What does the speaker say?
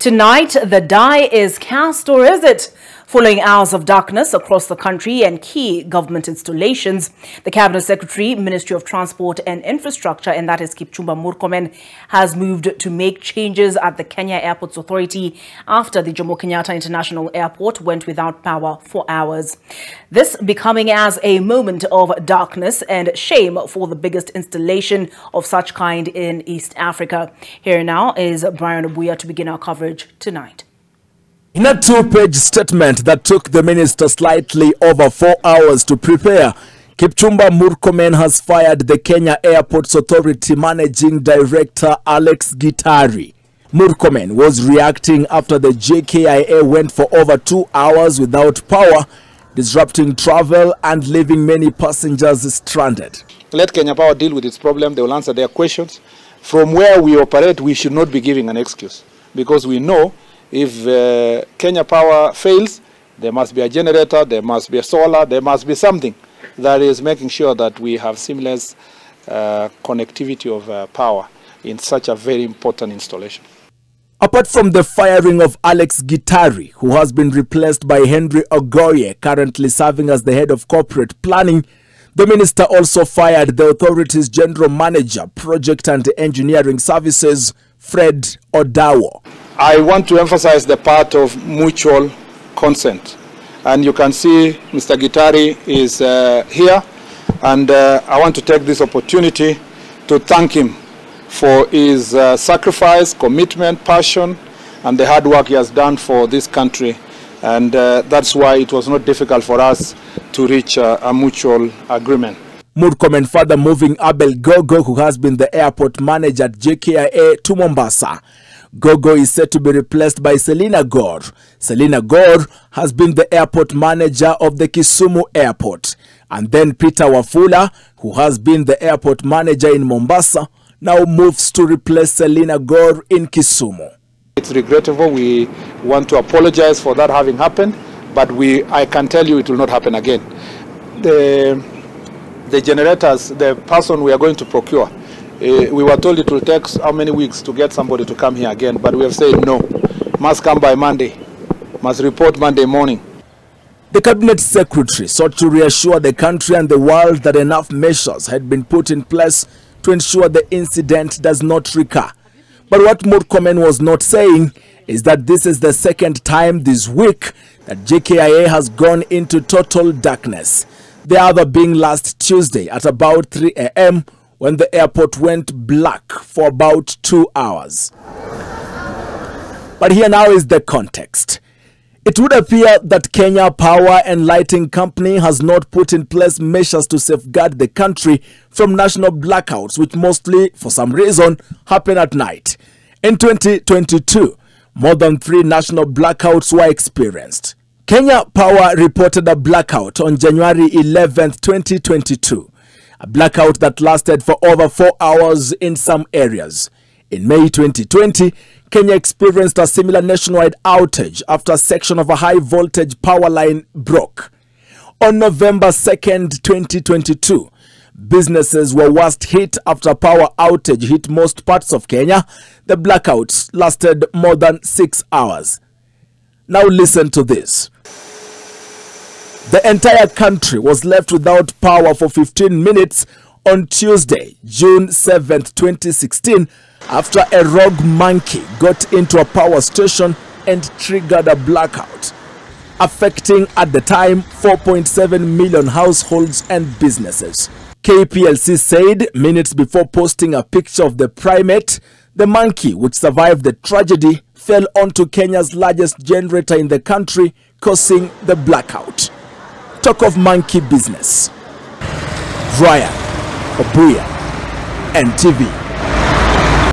Tonight, the die is cast, or is it? Following hours of darkness across the country and key government installations, the Cabinet Secretary, Ministry of Transport and Infrastructure, and that is Kipchumba Murkomen, has moved to make changes at the Kenya Airports Authority after the Jomo Kenyatta International Airport went without power for hours. This becoming as a moment of darkness and shame for the biggest installation of such kind in East Africa. Here now is Brian Obuya to begin our coverage tonight. In a two-page statement that took the minister slightly over 4 hours to prepare, Kipchumba Murkomen has fired the Kenya Airports Authority Managing Director Alex Gitari. Murkomen was reacting after the KAA went for over 2 hours without power, disrupting travel and leaving many passengers stranded. Let Kenya Power deal with its problem. They will answer their questions. From where we operate, we should not be giving an excuse, because we know if Kenya Power fails, there must be a generator, there must be a solar, there must be something that is making sure that we have seamless connectivity of power in such a very important installation. Apart from the firing of Alex Gitari, who has been replaced by Henry Ogoye, currently serving as the head of corporate planning, the minister also fired the authority's general manager, project and engineering services, Fred Odawo. I want to emphasize the part of mutual consent. And you can see Mr. Gitari is here. And I want to take this opportunity to thank him for his sacrifice, commitment, passion, and the hard work he has done for this country. And that's why it was not difficult for us to reach a mutual agreement. Murkomen further moving Abel Gogo, who has been the airport manager at KAA, to Mombasa. Gogo is set to be replaced by Selina Gore. Selina Gore has been the airport manager of the Kisumu airport. And then Peter Wafula, who has been the airport manager in Mombasa, now moves to replace Selina Gore in Kisumu. It's regrettable. We want to apologize for that having happened, but I can tell you it will not happen again. The generators, the person we are going to procure, we were told it will take how many weeks to get somebody to come here again, but we have said no, must come by Monday, must report Monday morning. The Cabinet Secretary sought to reassure the country and the world that enough measures had been put in place to ensure the incident does not recur. But what Murkomen was not saying is that this is the second time this week that KAA has gone into total darkness. The other being last Tuesday at about 3 a.m. when the airport went black for about 2 hours. But here now is the context. It would appear that Kenya Power and Lighting Company has not put in place measures to safeguard the country from national blackouts, which mostly, for some reason, happen at night. In 2022, more than 3 national blackouts were experienced. Kenya Power reported a blackout on January 11, 2022. A blackout that lasted for over 4 hours in some areas. In May 2020, Kenya experienced a similar nationwide outage after a section of a high-voltage power line broke. On November 2nd, 2022, businesses were worst hit after a power outage hit most parts of Kenya. The blackouts lasted more than 6 hours. Now listen to this. The entire country was left without power for 15 minutes on Tuesday, June 7, 2016, after a rogue monkey got into a power station and triggered a blackout, affecting at the time 4.7 million households and businesses. KPLC said minutes before posting a picture of the primate, the monkey, which survived the tragedy, fell onto Kenya's largest generator in the country, causing the blackout. Talk of monkey business. Brian Obuya, NTV.